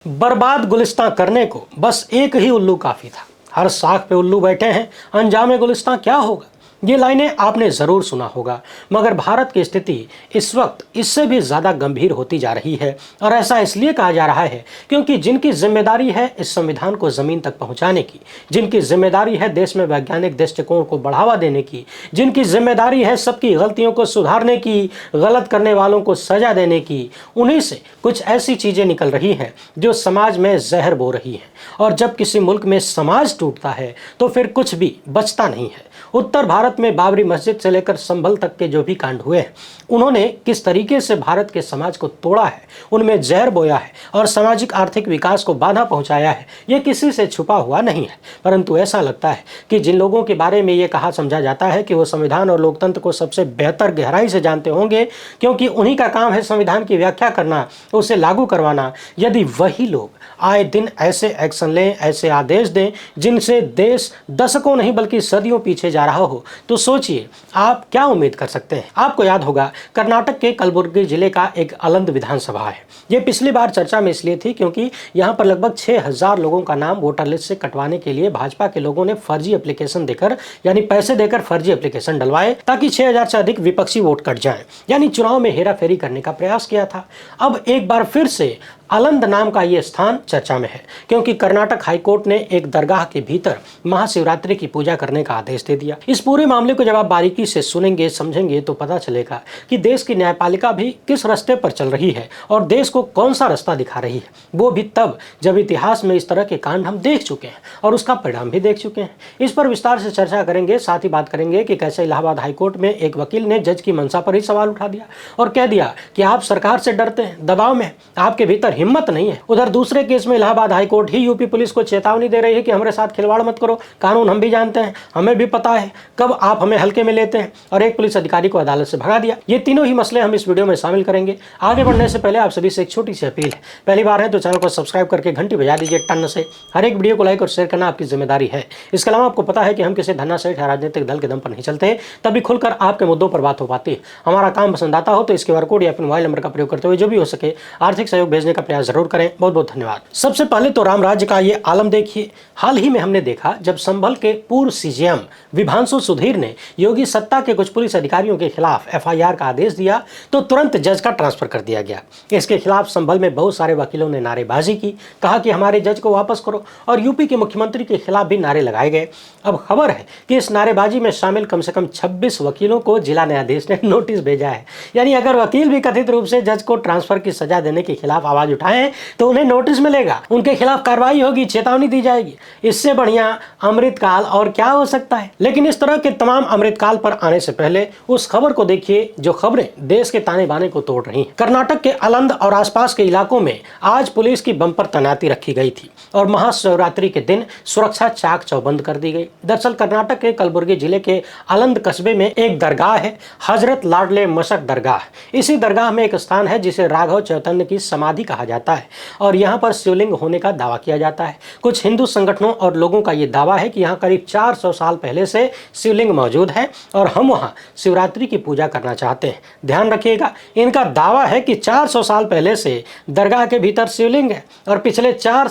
बर्बाद गुलिस्तां करने को बस एक ही उल्लू काफी था। हर साख पे उल्लू बैठे हैं, अंजामे गुलिस्तां क्या होगा। ये लाइनें आपने जरूर सुना होगा, मगर भारत की स्थिति इस वक्त इससे भी ज्यादा गंभीर होती जा रही है। और ऐसा इसलिए कहा जा रहा है क्योंकि जिनकी जिम्मेदारी है इस संविधान को जमीन तक पहुंचाने की, जिनकी जिम्मेदारी है देश में वैज्ञानिक दृष्टिकोण को बढ़ावा देने की, जिनकी जिम्मेदारी है सबकी गलतियों को सुधारने की, गलत करने वालों को सजा देने की, उन्हीं से कुछ ऐसी चीजें निकल रही हैं जो समाज में जहर बो रही हैं। और जब किसी मुल्क में समाज टूटता है तो फिर कुछ भी बचता नहीं है। उत्तर भारत में बाबरी मस्जिद से लेकर संभल तक के जो भी कांड हुए हैं, उन्होंने किस तरीके से भारत के समाज को तोड़ा है, उनमें जहर बोया है और सामाजिक आर्थिक विकास को बाधा पहुंचाया है, ये किसी से छुपा हुआ नहीं है। परंतु ऐसा लगता है कि जिन लोगों के बारे में ये कहा समझा जाता है कि वो संविधान और लोकतंत्र को सबसे बेहतर गहराई से जानते होंगे, क्योंकि उन्हीं का काम है संविधान की व्याख्या करना, उसे लागू करवाना, यदि वही लोग आए दिन ऐसे एक्शन लें, ऐसे आदेश दें जिनसे देश दशकों नहीं बल्कि सदियों पीछे जा रहा हो, तो सोचिए आप क्या उम्मीद कर सकते हैं। आपको याद होगा कर्नाटक के कलबुर्गी जिले का एक अलंद विधानसभा है। ये पिछली बार चर्चा में इसलिए थी क्योंकि यहाँ पर लगभग 6000 लोगों का नाम वोटर लिस्ट से कटवाने के लिए भाजपा के लोगों ने फर्जी एप्लीकेशन देकर, यानी पैसे देकर फर्जी एप्लीकेशन डलवाए ताकि 6000 से अधिक विपक्षी वोट कट जाएं, यानी चुनाव में हेराफेरी करने का प्रयास किया था। अब एक बार फिर से अलंद नाम का ये स्थान चर्चा में है क्योंकि कर्नाटक हाईकोर्ट ने एक दरगाह के भीतर महाशिवरात्रि की पूजा करने का आदेश दे दिया। इस पूरे मामले को जब आप बारीकी से सुनेंगे, समझेंगे तो पता चलेगा कि देश की न्यायपालिका भी किस रास्ते पर चल रही है और देश को कौन सा रास्ता दिखा रही है। वो भी तब जब इतिहास में इस तरह के कांड हम देख चुके हैं और उसका परिणाम भी देख चुके हैं। इस पर विस्तार से चर्चा करेंगे, साथ ही बात करेंगे कि कैसे इलाहाबाद हाईकोर्ट में एक वकील ने जज की मंशा पर ही सवाल उठा दिया और कह दिया कि आप सरकार से डरते हैं, दबाव में आपके भीतर हिम्मत नहीं है। उधर दूसरे केस में इलाहाबाद हाईकोर्ट ही यूपी पुलिस को चेतावनी दे रही है कि हमारे साथ खिलवाड़ मत करो, कानून हम भी जानते हैं, हमें भी पता है कब आप हमें हल्के में लेते हैं, और एक पुलिस अधिकारी को अदालत से भगा दिया। ये तीनों ही मसले हम इस वीडियो में शामिल करेंगे। आगे बढ़ने से पहले आप सभी से एक छोटी सी अपील है, पहली बार है तो चैनल को सब्सक्राइब करके घंटी बजा दीजिए टन से। हर एक वीडियो को लाइक और शेयर करना आपकी जिम्मेदारी है। इसके अलावा आपको पता है कि हम किसी धन्ना सेठ या राजनीतिक दल के दम पर नहीं चलते, तभी खुलकर आपके मुद्दों पर बात हो पाती है। हमारा काम पसंद आता हो तो इस QR कोड या फिर मोबाइल नंबर का प्रयोग करते हुए जो भी हो सके आर्थिक सहयोग भेजने का प्रयास जरूर करें। बहुत बहुत धन्यवाद। सबसे पहले तो राम राज्य का ये आलम देखिए। हाल ही में हमने देखा जब संभल के पूर्व CGM विभांशु सुधीर ने योगी सत्ता के कुछ पुलिस अधिकारियों के खिलाफ FIR का आदेश दिया तो तुरंत जज का ट्रांसफर कर दिया गया। इसके खिलाफ संभल में बहुत सारे वकीलों ने नारेबाजी की, कहा कि हमारे जज को वापस करो, और यूपी के मुख्यमंत्री के खिलाफ भी नारे लगाए गए। अब खबर है कि इस नारेबाजी में शामिल कम से कम 26 वकीलों को जिला न्यायाधीश ने नोटिस भेजा है। यानी अगर वकील भी कथित रूप से जज को ट्रांसफर की सजा देने के खिलाफ आवाज उठाएं तो उन्हें नोटिस मिलेगा, उनके खिलाफ कार्रवाई होगी, चेतावनी दी जाएगी। इससे बढ़िया अमृतकाल और क्या हो सकता है। लेकिन इस तरह के तमाम अमृतकाल पर आने से पहले उस खबर को देखिए जो खबरें देश के ताने बाने को तोड़ रही हैं। कर्नाटक के अलंद और आसपास के इलाकों में आज पुलिस की बंपर तैनाती रखी गई थी और महाशिवरात्रि के दिन सुरक्षा चाक चौबंद कर दी गई। दरअसल कर्नाटक के कलबुर्गी जिले के अलंद कस्बे में एक दरगाह है, हजरत लाडले मशक दरगाह। इसी दरगाह में एक स्थान है जिसे राघव चैतन्य की समाधि कहा जाता है और यहाँ पर शिवलिंग होने का दावा किया जाता है। कुछ हिंदू संगठनों और लोगों का यह दावा है कि यहाँ करीब 400 साल पहले से शिवलिंग मौजूद है और हम वहाँ शिवरात्रि की पूजा करना चाहते हैं। ध्यान रखिएगा, इनका दावा है कि 400 साल पहले से दरगाह के भीतर शिवलिंग है और पिछले 4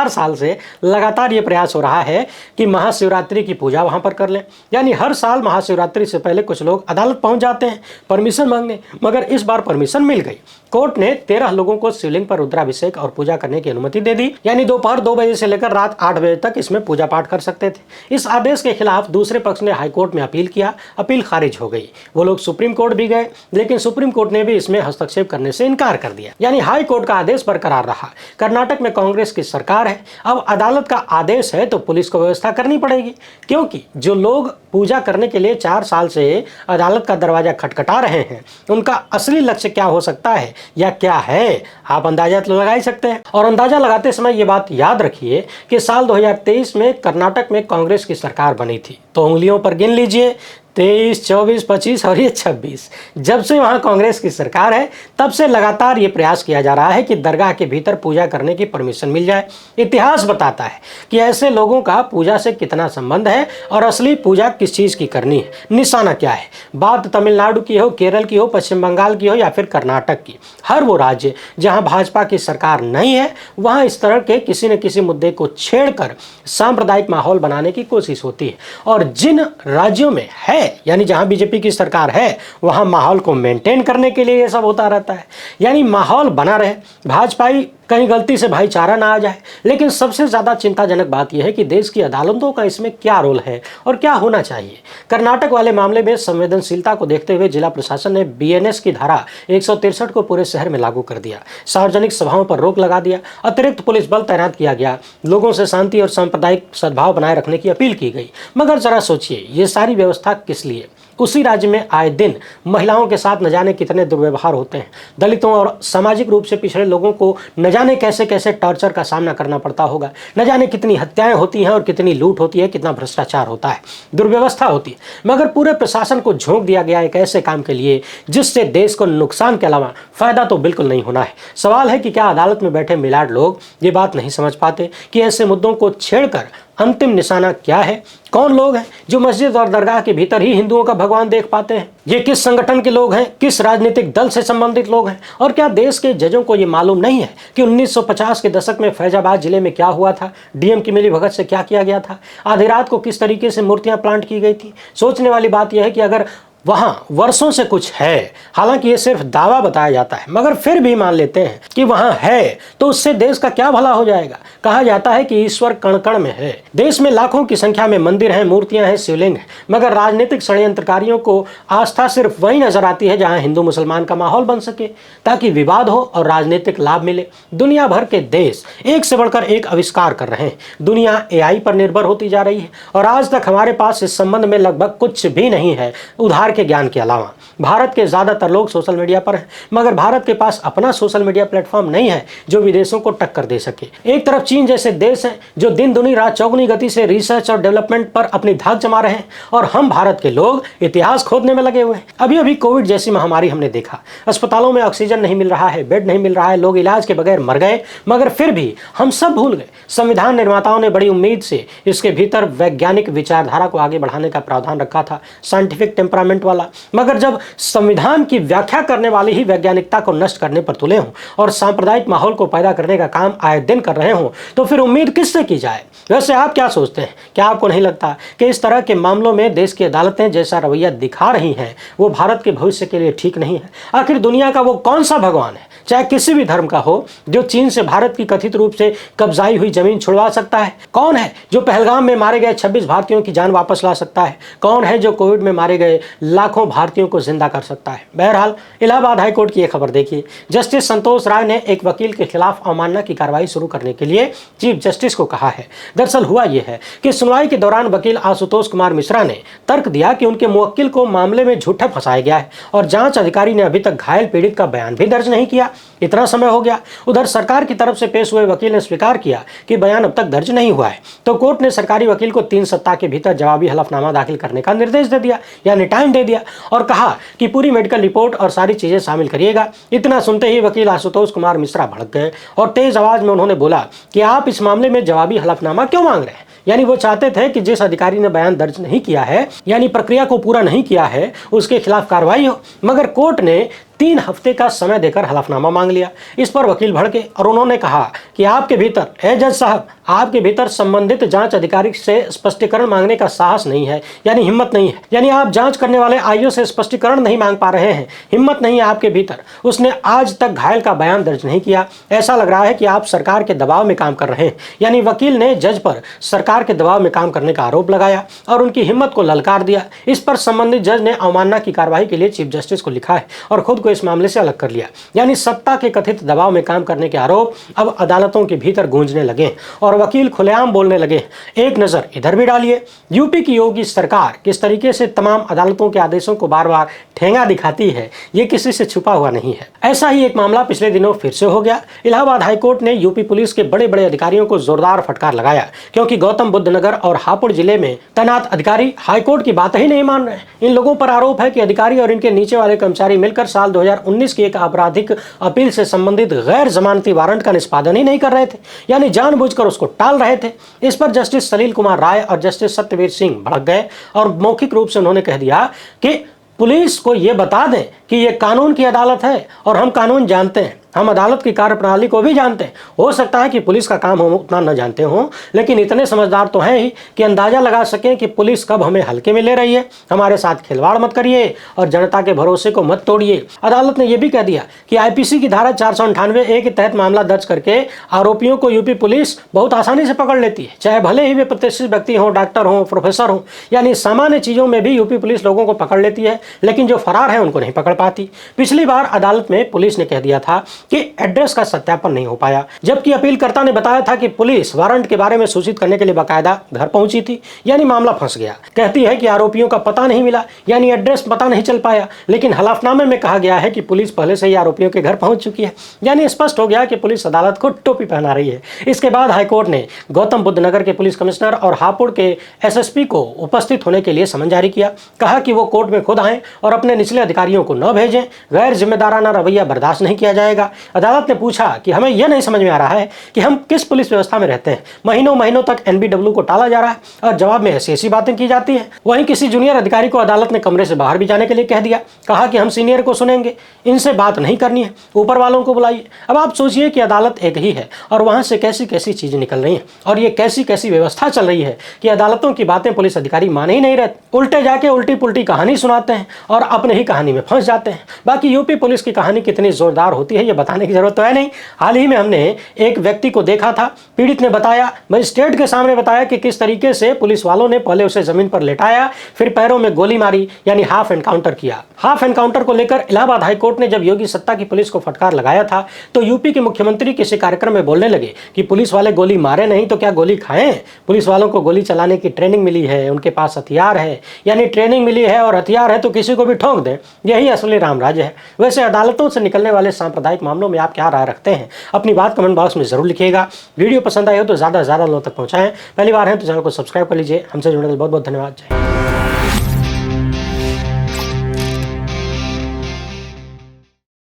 साल से लगातार ये प्रयास हो रहा है कि महाशिवरात्रि की पूजा वहाँ पर कर लें। यानी हर साल महाशिवरात्रि से पहले कुछ लोग अदालत पहुँच जाते हैं परमिशन मांगने, मगर इस बार परमिशन मिल गई। कोर्ट ने 13 लोगों को शिवलिंग पर रुद्राभिषेक और पूजा करने की अनुमति दे दी, यानी दोपहर 2 बजे से लेकर रात 8 बजे तक इसमें पूजा पाठ कर सकते थे। इस आदेश के खिलाफ दूसरे पक्ष ने हाईकोर्ट में अपील किया, अपील खारिज हो गई। वो लोग सुप्रीम कोर्ट भी गए, लेकिन सुप्रीम कोर्ट ने भी इसमें हस्तक्षेप करने से इनकार कर दिया। यानी हाई कोर्ट का आदेश बरकरार रहा। कर्नाटक में कांग्रेस की सरकार है, अब अदालत का आदेश है तो पुलिस को व्यवस्था करनी पड़ेगी, क्योंकि जो लोग पूजा करने के लिए 4 साल से अदालत का दरवाजा खटखटा रहे हैं उनका असली लक्ष्य क्या हो सकता है या क्या है, आप अंदाजा तो लगा ही सकते हैं। और अंदाजा लगाते समय ये बात याद रखिए कि साल 2023 में कर्नाटक में कांग्रेस की सरकार बनी थी, तो उंगलियों पर गिन लीजिए 23, 24, 25 और ये 26, जब से वहाँ कांग्रेस की सरकार है तब से लगातार ये प्रयास किया जा रहा है कि दरगाह के भीतर पूजा करने की परमिशन मिल जाए। इतिहास बताता है कि ऐसे लोगों का पूजा से कितना संबंध है और असली पूजा किस चीज़ की करनी है, निशाना क्या है। बात तमिलनाडु की हो, केरल की हो, पश्चिम बंगाल की हो या फिर कर्नाटक की, हर वो राज्य जहाँ भाजपा की सरकार नहीं है वहाँ इस तरह के किसी न किसी मुद्दे को छेड़कर सांप्रदायिक माहौल बनाने की कोशिश होती है। और जिन राज्यों में है, यानी जहां बीजेपी की सरकार है, वहां माहौल को मेंटेन करने के लिए ये सब होता रहता है, यानी माहौल बना रहे, भाजपाई कहीं गलती से भाईचारा ना आ जाए। लेकिन सबसे ज़्यादा चिंताजनक बात यह है कि देश की अदालतों का इसमें क्या रोल है और क्या होना चाहिए। कर्नाटक वाले मामले में संवेदनशीलता को देखते हुए जिला प्रशासन ने बीएनएस की धारा 163 को पूरे शहर में लागू कर दिया, सार्वजनिक सभाओं पर रोक लगा दिया, अतिरिक्त पुलिस बल तैनात किया गया, लोगों से शांति और सांप्रदायिक सद्भाव बनाए रखने की अपील की गई। मगर जरा सोचिए, ये सारी व्यवस्था किस लिए? उसी राज्य में आए दिन महिलाओं के साथ न जाने कितने दुर्व्यवहार होते हैं, दलितों और सामाजिक रूप से पिछड़े लोगों को न जाने कैसे कैसे टॉर्चर का सामना करना पड़ता होगा, न जाने कितनी हत्याएं होती हैं और कितनी लूट होती है, कितना भ्रष्टाचार होता है, दुर्व्यवस्था होती है। मगर पूरे प्रशासन को झोंक दिया गया एक ऐसे काम के लिए जिससे देश को नुकसान के अलावा फायदा तो बिल्कुल नहीं होना है। सवाल है कि क्या अदालत में बैठे मिलाड लोग ये बात नहीं समझ पाते कि ऐसे मुद्दों को छेड़कर अंतिम निशाना क्या है? कौन लोग हैं जो मस्जिद और दरगाह के भीतर ही हिंदुओं का भगवान देख पाते हैं? ये किस संगठन के लोग हैं, किस राजनीतिक दल से संबंधित लोग हैं? और क्या देश के जजों को ये मालूम नहीं है कि 1950 के दशक में फैजाबाद जिले में क्या हुआ था, डीएम की मिलीभगत से क्या किया गया था, आधी रात को किस तरीके से मूर्तियां प्लांट की गई थी? सोचने वाली बात यह है कि अगर वहाँ वर्षों से कुछ है, हालांकि ये सिर्फ दावा बताया जाता है, मगर फिर भी मान लेते हैं कि वहाँ है, तो उससे देश का क्या भला हो जाएगा? कहा जाता है कि ईश्वर कण कण में है। देश में लाखों की संख्या में मंदिर हैं, मूर्तियां हैं, शिवलिंग है, मगर राजनीतिक षड्यंत्रकारियों को आस्था सिर्फ वही नजर आती है जहाँ हिंदू मुसलमान का माहौल बन सके, ताकि विवाद हो और राजनीतिक लाभ मिले। दुनिया भर के देश एक से बढ़कर एक आविष्कार कर रहे हैं, दुनिया AI पर निर्भर होती जा रही है और आज तक हमारे पास इस संबंध में लगभग कुछ भी नहीं है उधार के ज्ञान के अलावा। भारत के ज्यादातर लोग सोशल मीडिया पर हैं, मगर भारत के पास अपना सोशल मीडिया प्लेटफॉर्म नहीं है जो विदेशों को टक्कर दे सके। एक तरफ चीन जैसे देश हैं जो दिन दुनी रात चौगुनी गति से रिसर्च और डेवलपमेंट पर अपनी धाक जमा रहे हैं, और हम भारत के लोग इतिहास खोदने में लगे हुए हैं। अभी अभी कोविड जैसी महामारी हमने देखा, अस्पतालों में ऑक्सीजन नहीं मिल रहा है, बेड नहीं मिल रहा है, लोग इलाज के बगैर मर गए, मगर फिर भी हम सब भूल गए। संविधान निर्माताओं ने बड़ी उम्मीद से इसके भीतर वैज्ञानिक विचारधारा को आगे बढ़ाने का प्रावधान रखा था, साइंटिफिक टेम्परामेंट वाला। मगर जब संविधान की व्याख्या करने वाले ही वैज्ञानिकता को नष्ट करने पर तुले हों और सांप्रदायिक माहौल को पैदा करने का काम आए दिन कर रहे हों, तो फिर उम्मीद किससे की जाए? वैसे आप क्या सोचते हैं? क्या आपको नहीं लगता कि इस तरह के मामलों में देश की अदालतें जैसा रवैया दिखा रही हैं वो भारत के भविष्य के लिए ठीक नहीं है? आखिर दुनिया का वो कौन सा भगवान है, चाहे किसी भी धर्म का हो, जो चीन से भारत की कथित रूप से कब्जाई हुई जमीन छुड़वा सकता है? कौन है जो पहलगाम में मारे गए 26 भारतीयों की जान वापस ला सकता है? कौन है जो कोविड में मारे गए लाखों भारतीयों को जिंदा कर सकता है? बहरहाल इलाहाबाद हाईकोर्ट की एक खबर देखिए। जस्टिस संतोष राय ने एक वकील के खिलाफ अवमानना की कार्रवाई शुरू करने के लिए चीफ जस्टिस को कहा है। दरअसल हुआ यह है कि सुनवाई के दौरान वकील आशुतोष कुमार मिश्रा ने तर्क दिया कि उनके मुवक्किल को मामले में झूठा फंसाया गया है और जांच अधिकारी ने अभी तक घायल पीड़ित का बयान भी दर्ज नहीं किया। इतना समय हो गया। उधर सरकार की तरफ से पेश हुए वकील ने स्वीकार किया कि बयान अब तक दर्ज नहीं हुआ है, तो कोर्ट ने सरकारी वकील को 3 सप्ताह के भीतर जवाबी हलफनामा दाखिल करने का निर्देश दे दिया, यानी टाइम दे दिया, और कहा कि पूरी मेडिकल रिपोर्ट और सारी चीजें शामिल करिएगा। इतना सुनते ही वकील आशुतोष कुमार मिश्रा भड़क गए और तेज आवाज में उन्होंने बोला कि आप इस मामले में जवाबी हलफनामा क्यों मांग रहे हैं? यानी वो चाहते थे कि जिस अधिकारी ने बयान दर्ज नहीं किया है, यानी प्रक्रिया को पूरा नहीं किया है, उसके खिलाफ कार्रवाई हो। मगर कोर्ट ने 3 हफ्ते का समय देकर हलफनामा मांग लिया। इस पर वकील भड़के और उन्होंने कहा कि आपके भीतर, ए जज साहब, आपके भीतर संबंधित जांच अधिकारी से स्पष्टीकरण मांगने का साहस नहीं है, यानी हिम्मत नहीं है। यानी आप जांच करने वाले आईओ से स्पष्टीकरण नहीं मांग पा रहे हैं, हिम्मत नहीं है आपके भीतर। उसने आज तक घायल का बयान दर्ज नहीं किया। ऐसा लग रहा है कि आप सरकार के दबाव में काम कर रहे हैं। यानी वकील ने जज पर सरकार के दबाव में काम करने का आरोप लगाया और उनकी हिम्मत को ललकार दिया। इस पर संबंधित जज ने अवमानना की कार्रवाई के लिए चीफ जस्टिस को लिखा है और खुद को को इस मामले से अलग कर लिया। यानी सत्ता के कथित दबाव में काम करने के आरोप अब अदालतों के भीतर गूंजने लगे और वकील खुलेआम बोलने लगे। एक नजर इधर भी डालिए, यूपी की योगी सरकार किस तरीके से तमाम अदालतों के आदेशों को बार बार ठेंगा दिखाती है, ये किसी से छुपा हुआ नहीं है। ऐसा ही एक मामला पिछले दिनों फिर से हो गया। इलाहाबाद हाईकोर्ट ने यूपी पुलिस के बड़े बड़े अधिकारियों को जोरदार फटकार लगाया, क्योंकि गौतम बुद्ध नगर और हापुड़ जिले में तैनात अधिकारी हाईकोर्ट की बात ही नहीं मान रहे। इन लोगों पर आरोप है कि अधिकारी और इनके नीचे वाले कर्मचारी मिलकर साल 2019 की एक आपराधिक अपील से संबंधित गैर जमानती वारंट का निष्पादन ही नहीं कर रहे थे, यानी जानबूझकर उसको टाल रहे थे। इस पर जस्टिस सलील कुमार राय और जस्टिस सत्यवीर सिंह भड़क गए और मौखिक रूप से उन्होंने कह दिया कि पुलिस को यह बता दें कि यह कानून की अदालत है और हम कानून जानते हैं, हम अदालत की कार्यप्रणाली को भी जानते हैं। हो सकता है कि पुलिस का काम हम उतना न जानते हों, लेकिन इतने समझदार तो हैं ही कि अंदाजा लगा सकें कि पुलिस कब हमें हल्के में ले रही है। हमारे साथ खिलवाड़ मत करिए और जनता के भरोसे को मत तोड़िए। अदालत ने यह भी कह दिया कि आईपीसी की धारा 498A के तहत मामला दर्ज करके आरोपियों को यूपी पुलिस बहुत आसानी से पकड़ लेती है, चाहे भले ही वे प्रतिष्ठित व्यक्ति हों, डॉक्टर हों, प्रोफेसर हों। यानी सामान्य चीजों में भी यूपी पुलिस लोगों को पकड़ लेती है, लेकिन जो फरार है उनको नहीं पकड़ पाती। पिछली बार अदालत में पुलिस ने कह दिया था कि एड्रेस का सत्यापन नहीं हो पाया, जबकि अपीलकर्ता ने बताया था कि पुलिस वारंट के बारे में सूचित करने के लिए बाकायदा घर पहुंची थी। यानी मामला फंस गया। कहती है कि आरोपियों का पता नहीं मिला, यानी एड्रेस पता नहीं चल पाया, लेकिन हलफनामे में कहा गया है कि पुलिस पहले से ही आरोपियों के घर पहुंच चुकी है। यानी स्पष्ट हो गया कि पुलिस अदालत को टोपी पहना रही है। इसके बाद हाईकोर्ट ने गौतम बुद्ध नगर के पुलिस कमिश्नर और हापुड़ के एसएसपी को उपस्थित होने के लिए समन जारी किया। कहा कि वो कोर्ट में खुद आएं और अपने निचले अधिकारियों को न भेजें। गैर जिम्मेदाराना रवैया बर्दाश्त नहीं किया जाएगा। अदालत ने पूछा कि हमें यह नहीं समझ में आ रहा है कि हम किस पुलिस व्यवस्था में रहते हैं। महीनों महीनों तक एनबीडब्ल्यू को टाला जा रहा है और जवाब में ऐसी ऐसी बातें की जाती हैं। वहीं किसी जूनियर अधिकारी को अदालत ने कमरे से बाहर भी जाने के लिए कह दिया। कहा कि हम सीनियर को सुनेंगे, इनसे बात नहीं करनी है, ऊपर वालों को बुलाइए। अब आप सोचिए कि अदालत एक ही है और वहां से कैसी कैसी चीजें निकल रही हैं और ये कैसी कैसी व्यवस्था चल रही है कि अदालतों की बातें पुलिस अधिकारी मान ही नहीं रहते, उल्टे जाके उल्टी पुल्टी कहानी सुनाते हैं और अपने ही कहानी में फंस जाते हैं। बाकी यूपी पुलिस की कहानी कितनी जोरदार होती है ये बताने की जरूरत तो है नहीं। हाल ही में हमने एक व्यक्ति को देखा था, पीड़ित ने बताया, मजिस्ट्रेट के सामने बताया कि किस तरीके से पुलिस वालों ने पहले उसे जमीन पर लेटाया, फिर पैरों में गोली मारी, यानी हाफ एनकाउंटर किया। हाफ एनकाउंटर को लेकर इलाहाबाद हाईकोर्ट ने जब योगी सत्ता की पुलिस को फटकार लगाया था तो यूपी के मुख्यमंत्री किसी कार्यक्रम में बोलने लगे कि पुलिस वाले गोली मारे नहीं तो क्या गोली खाएं? पुलिस वालों को गोली चलाने की ट्रेनिंग मिली है, उनके पास हथियार है, यानी ट्रेनिंग मिली है और हथियार है तो किसी को भी ठोक दें। यही असली राम राज्य है। वैसे अदालतों से निकलने वाले सांप्रदायिक मामलों में आप क्या राय रखते हैं? अपनी बात कमेंट बॉक्स में जरूर लिखिएगा। वीडियो पसंद आए हो तो ज़्यादा से ज़्यादा लोगों तक पहुँचाएं। पहली बार है तो चैनल को सब्सक्राइब कर लीजिए। हमसे जुड़ने के लिए बहुत बहुत धन्यवाद। जय हिंद।